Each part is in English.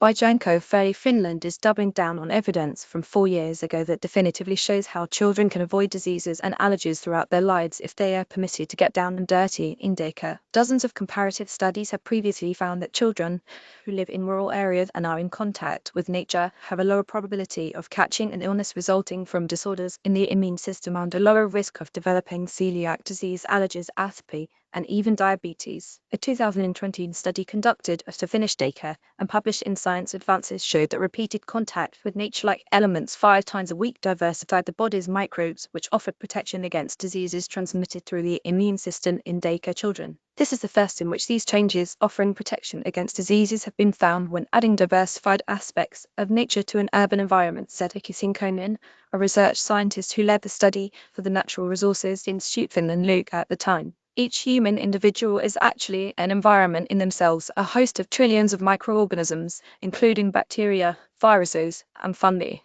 by Janko, Ferlič, Finland is doubling down on evidence from 4 years ago that definitively shows how children can avoid diseases and allergies throughout their lives if they are permitted to get down and dirty in daycare. Dozens of comparative studies have previously found that children who live in rural areas and are in contact with nature have a lower probability of catching an illness resulting from disorders in the immune system and a lower risk of developing coeliac disease, allergies, atopy, and even diabetes. A 2020 study conducted at a Finnish daycare and published in Science Advances showed that repeated contact with nature-like elements 5 times a week diversified the body's microbes, which offered protection against diseases transmitted through the immune system in daycare children. This is the first in which these changes offering protection against diseases have been found when adding diversified aspects of nature to an urban environment, said Aki Sinkkonen, a research scientist who led the study for the Natural Resources Institute Finland at the time. Each human individual is actually an environment in themselves, a host of trillions of microorganisms, including bacteria, viruses, and fungi.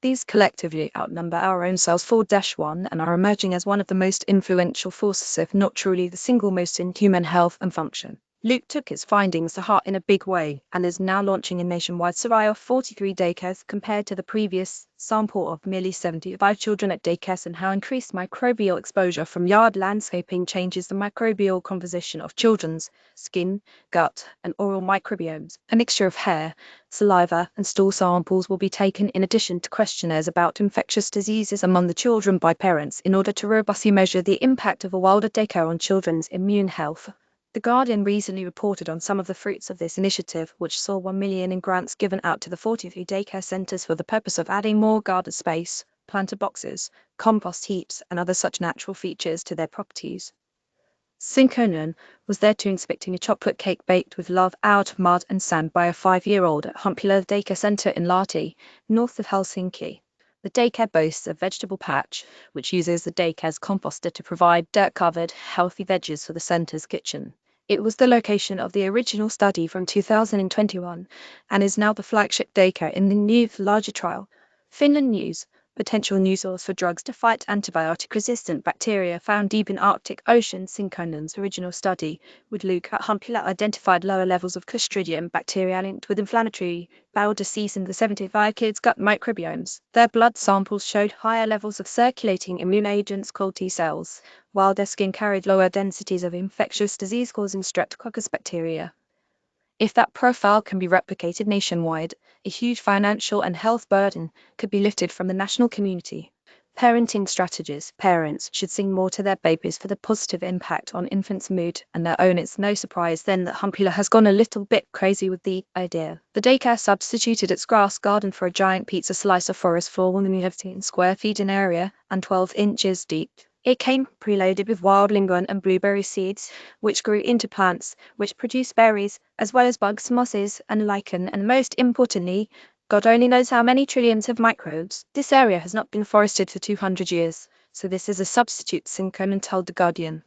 These collectively outnumber our own cells 4-1 and are emerging as one of the most influential forces, if not truly the single most in human health and function. Luke took his findings to heart in a big way and is now launching a nationwide survey of 43 daycares compared to the previous sample of merely 75 children at daycares, and how increased microbial exposure from yard landscaping changes the microbial composition of children's skin, gut, and oral microbiomes. A mixture of hair, saliva, and stool samples will be taken in addition to questionnaires about infectious diseases among the children by parents in order to robustly measure the impact of a wilder daycare on children's immune health. The Guardian recently reported on some of the fruits of this initiative, which saw 1 million in grants given out to the 43 daycare centres for the purpose of adding more garden space, planter boxes, compost heaps, and other such natural features to their properties. Sinkkonen was there too, inspecting a chocolate cake baked with love out of mud and sand by a 5-year-old at Humpila Daycare Centre in Lahti, north of Helsinki. The daycare boasts a vegetable patch, which uses the daycare's composter to provide dirt-covered, healthy veggies for the centre's kitchen. It was the location of the original study from 2021 and is now the flagship daycare in the new, larger trial. Finland News, potential new source for drugs to fight antibiotic-resistant bacteria found deep in Arctic Ocean. Sinkkonen's original study with Luke at Humpila identified lower levels of Clostridium bacteria linked with inflammatory bowel disease in the 75 kids' gut microbiomes. Their blood samples showed higher levels of circulating immune agents called T cells, while their skin carried lower densities of infectious disease-causing Streptococcus bacteria. If that profile can be replicated nationwide, a huge financial and health burden could be lifted from the national community. Parenting strategies. Parents should sing more to their babies for the positive impact on infants' mood and their own. It's no surprise then that Humpila has gone a little bit crazy with the idea. The daycare substituted its grass garden for a giant pizza slice of forest floor 115 square feet in area and 12 inches deep. It came preloaded with wild lingon and blueberry seeds, which grew into plants, which produce berries, as well as bugs, mosses, and lichen, and most importantly, God only knows how many trillions of microbes. This area has not been forested for 200 years, so this is a substitute, Sinkkonen told The Guardian.